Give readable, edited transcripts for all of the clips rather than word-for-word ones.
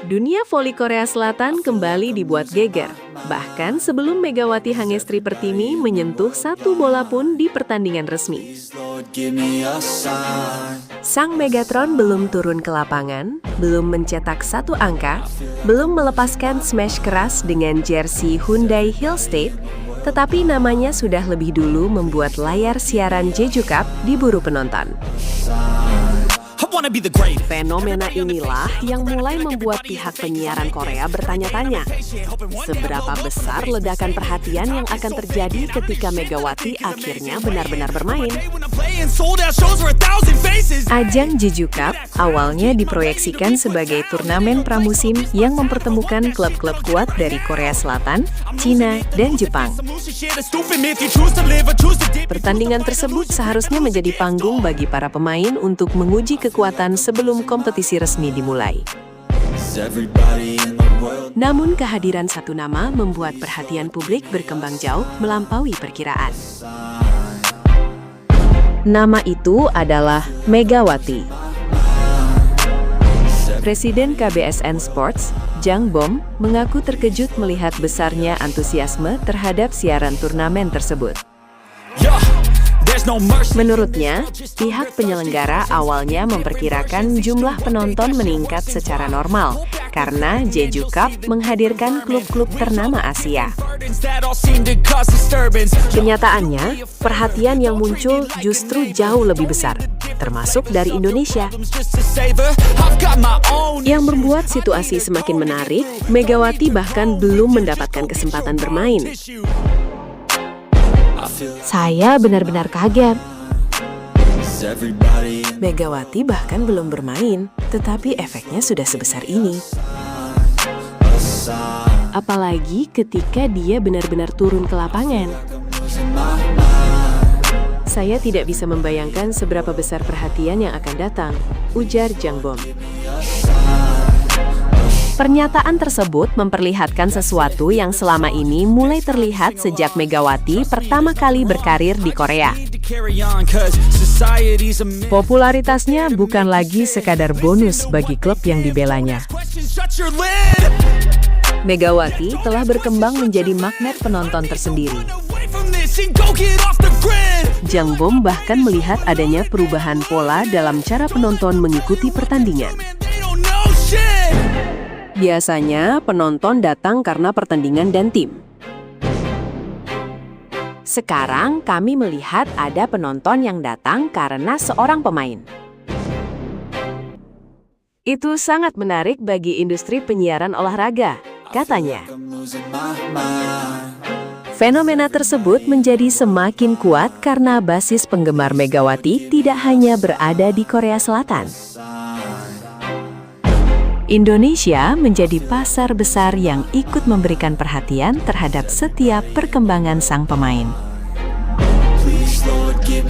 Dunia voli Korea Selatan kembali dibuat geger. Bahkan sebelum Megawati Hangestri Pertiwi menyentuh satu bola pun di pertandingan resmi. Sang Megatron belum turun ke lapangan, belum mencetak satu angka, belum melepaskan smash keras dengan jersey Hyundai Hillstate, tetapi namanya sudah lebih dulu membuat layar siaran Jeju Cup diburu penonton. Fenomena inilah yang mulai membuat pihak penyiaran Korea bertanya-tanya, seberapa besar ledakan perhatian yang akan terjadi ketika Megawati akhirnya benar-benar bermain. Ajang Jeju Cup awalnya diproyeksikan sebagai turnamen pramusim yang mempertemukan klub-klub kuat dari Korea Selatan, Cina, dan Jepang. Pertandingan tersebut seharusnya menjadi panggung bagi para pemain untuk menguji kekuatan sebelum kompetisi resmi dimulai. Namun kehadiran satu nama membuat perhatian publik berkembang jauh melampaui perkiraan. Nama itu adalah Megawati. Presiden KBSN Sports, Jang Bom, mengaku terkejut melihat besarnya antusiasme terhadap siaran turnamen tersebut. Menurutnya, pihak penyelenggara awalnya memperkirakan jumlah penonton meningkat secara normal karena Jeju Cup menghadirkan klub-klub ternama Asia. Kenyataannya, perhatian yang muncul justru jauh lebih besar, termasuk dari Indonesia. Yang membuat situasi semakin menarik, Megawati bahkan belum mendapatkan kesempatan bermain. Saya benar-benar kaget. Megawati bahkan belum bermain, tetapi efeknya sudah sebesar ini. Apalagi ketika dia benar-benar turun ke lapangan. Saya tidak bisa membayangkan seberapa besar perhatian yang akan datang, ujar Jang Bom. Pernyataan tersebut memperlihatkan sesuatu yang selama ini mulai terlihat sejak Megawati pertama kali berkarir di Korea. Popularitasnya bukan lagi sekadar bonus bagi klub yang dibelanya. Megawati telah berkembang menjadi magnet penonton tersendiri. Jang Bom bahkan melihat adanya perubahan pola dalam cara penonton mengikuti pertandingan. Biasanya, penonton datang karena pertandingan dan tim. Sekarang, kami melihat ada penonton yang datang karena seorang pemain. Itu sangat menarik bagi industri penyiaran olahraga, katanya. Fenomena tersebut menjadi semakin kuat karena basis penggemar Megawati tidak hanya berada di Korea Selatan. Indonesia menjadi pasar besar yang ikut memberikan perhatian terhadap setiap perkembangan sang pemain.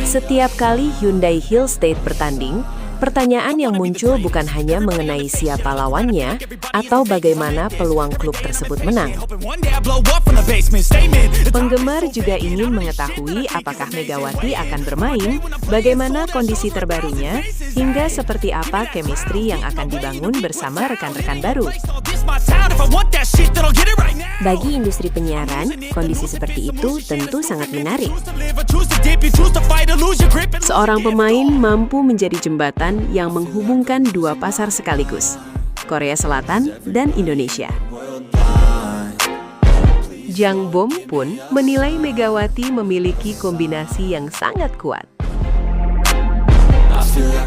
Setiap kali Hyundai Hillstate bertanding, pertanyaan yang muncul bukan hanya mengenai siapa lawannya atau bagaimana peluang klub tersebut menang. Penggemar juga ingin mengetahui apakah Megawati akan bermain, bagaimana kondisi terbarunya, hingga seperti apa chemistry yang akan dibangun bersama rekan-rekan baru. Bagi industri penyiaran, kondisi seperti itu tentu sangat menarik. Seorang pemain mampu menjadi jembatan yang menghubungkan dua pasar sekaligus, Korea Selatan dan Indonesia. Jang Bom pun menilai Megawati memiliki kombinasi yang sangat kuat.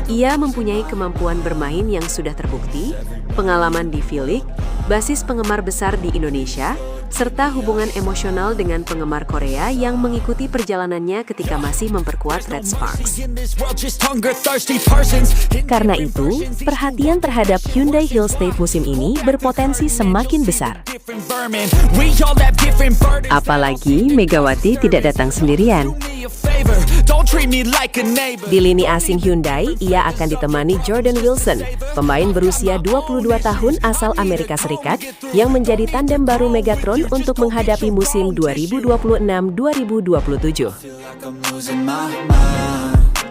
Ia mempunyai kemampuan bermain yang sudah terbukti, pengalaman di V-League, basis penggemar besar di Indonesia, serta hubungan emosional dengan penggemar Korea yang mengikuti perjalanannya ketika masih memperkuat Red Sparks. Karena itu, perhatian terhadap Hyundai Hillstate musim ini berpotensi semakin besar. Apalagi Megawati tidak datang sendirian. Di lini asing Hyundai, ia akan ditemani Jordan Wilson, pemain berusia 22 tahun asal Amerika Serikat yang menjadi tandem baru Megatron untuk menghadapi musim 2026-2027.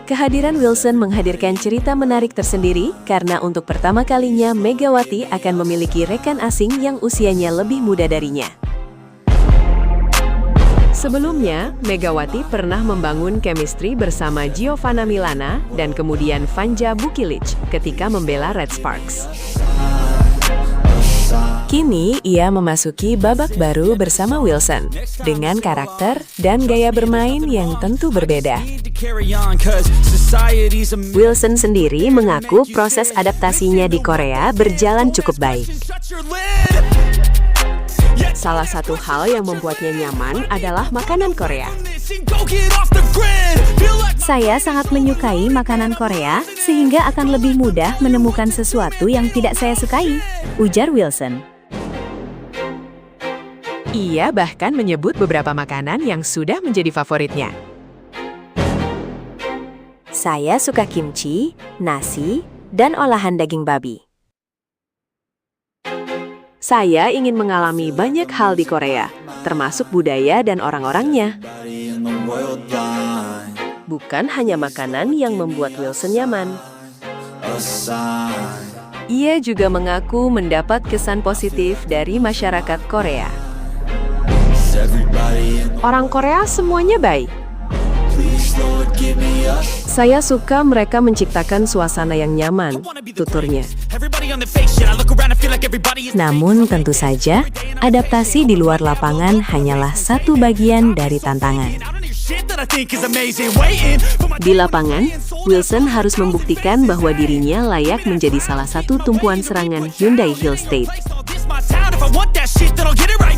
Kehadiran Wilson menghadirkan cerita menarik tersendiri karena untuk pertama kalinya Megawati akan memiliki rekan asing yang usianya lebih muda darinya. Sebelumnya, Megawati pernah membangun chemistry bersama Giovanna Milana dan kemudian Vanja Bukilic ketika membela Red Sparks. Kini, ia memasuki babak baru bersama Wilson, dengan karakter dan gaya bermain yang tentu berbeda. Wilson sendiri mengaku proses adaptasinya di Korea berjalan cukup baik. Salah satu hal yang membuatnya nyaman adalah makanan Korea. Saya sangat menyukai makanan Korea, sehingga akan lebih mudah menemukan sesuatu yang tidak saya sukai, ujar Wilson. Ia bahkan menyebut beberapa makanan yang sudah menjadi favoritnya. Saya suka kimchi, nasi, dan olahan daging babi. Saya ingin mengalami banyak hal di Korea, termasuk budaya dan orang-orangnya. Bukan hanya makanan yang membuat Wilson nyaman. Ia juga mengaku mendapat kesan positif dari masyarakat Korea. Orang Korea semuanya baik. Saya suka mereka menciptakan suasana yang nyaman, tuturnya. Namun tentu saja, adaptasi di luar lapangan hanyalah satu bagian dari tantangan. Di lapangan, Wilson harus membuktikan bahwa dirinya layak menjadi salah satu tumpuan serangan Hyundai Hill State.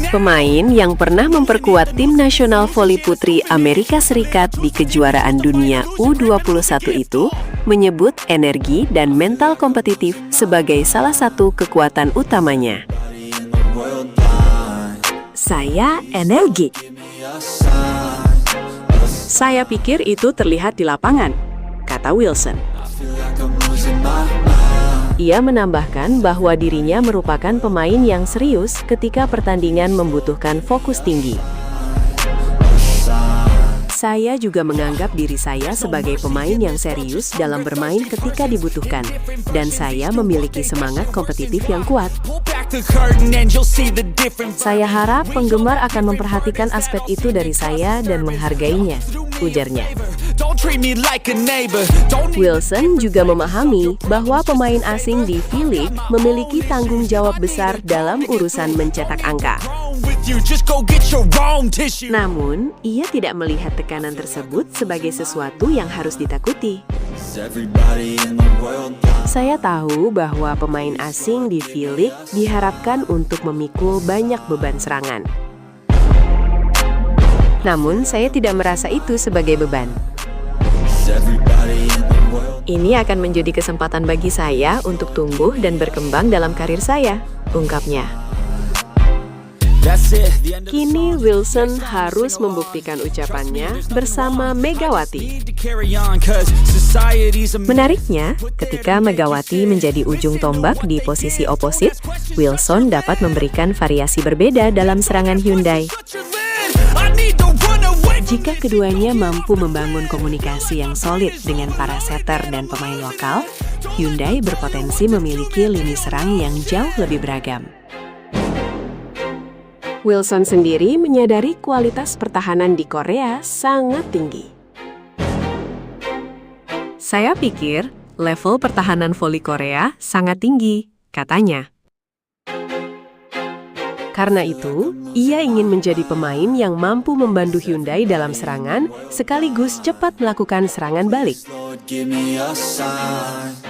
Pemain yang pernah memperkuat tim nasional voli putri Amerika Serikat di kejuaraan dunia U21 itu menyebut energi dan mental kompetitif sebagai salah satu kekuatan utamanya. Saya energik. Saya pikir itu terlihat di lapangan, kata Wilson. Ia menambahkan bahwa dirinya merupakan pemain yang serius ketika pertandingan membutuhkan fokus tinggi. Saya juga menganggap diri saya sebagai pemain yang serius dalam bermain ketika dibutuhkan, dan saya memiliki semangat kompetitif yang kuat. Saya harap penggemar akan memperhatikan aspek itu dari saya dan menghargainya, ujarnya. Wilson juga memahami bahwa pemain asing di V-League memiliki tanggung jawab besar dalam urusan mencetak angka. Namun, ia tidak melihat tekanan tersebut sebagai sesuatu yang harus ditakuti. Saya tahu bahwa pemain asing di V-League diharapkan untuk memikul banyak beban serangan. Namun, saya tidak merasa itu sebagai beban. Ini akan menjadi kesempatan bagi saya untuk tumbuh dan berkembang dalam karir saya, ungkapnya. Kini Wilson harus membuktikan ucapannya bersama Megawati. Menariknya, ketika Megawati menjadi ujung tombak di posisi oposit, Wilson dapat memberikan variasi berbeda dalam serangan Hyundai. Jika keduanya mampu membangun komunikasi yang solid dengan para setter dan pemain lokal, Hyundai berpotensi memiliki lini serang yang jauh lebih beragam. Wilson sendiri menyadari kualitas pertahanan di Korea sangat tinggi. Saya pikir level pertahanan voli Korea sangat tinggi, katanya. Karena itu, ia ingin menjadi pemain yang mampu membantu Hyundai dalam serangan, sekaligus cepat melakukan serangan balik.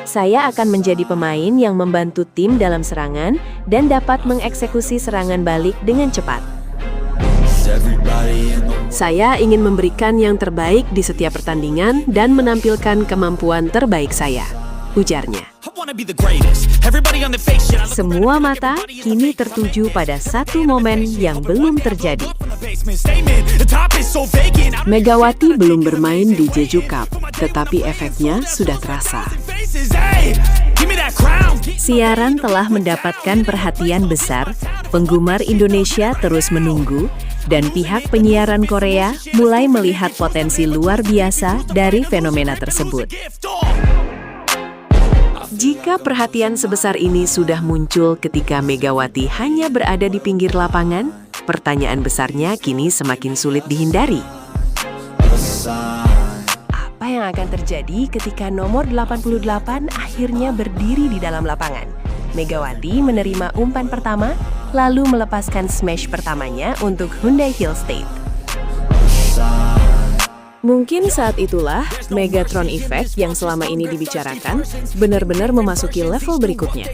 Saya akan menjadi pemain yang membantu tim dalam serangan dan dapat mengeksekusi serangan balik dengan cepat. Saya ingin memberikan yang terbaik di setiap pertandingan dan menampilkan kemampuan terbaik saya, ujarnya. Semua mata kini tertuju pada satu momen yang belum terjadi. Megawati belum bermain di Jeju Cup, tetapi efeknya sudah terasa. Siaran telah mendapatkan perhatian besar, penggemar Indonesia terus menunggu, Dan pihak penyiaran Korea mulai melihat potensi luar biasa dari fenomena tersebut. Jika perhatian sebesar ini sudah muncul ketika Megawati hanya berada di pinggir lapangan, pertanyaan besarnya kini semakin sulit dihindari. Apa yang akan terjadi ketika nomor 88 akhirnya berdiri di dalam lapangan? Megawati menerima umpan pertama, lalu melepaskan smash pertamanya untuk Hyundai Hillstate. Mungkin saat itulah Megatron Effect yang selama ini dibicarakan benar-benar memasuki level berikutnya.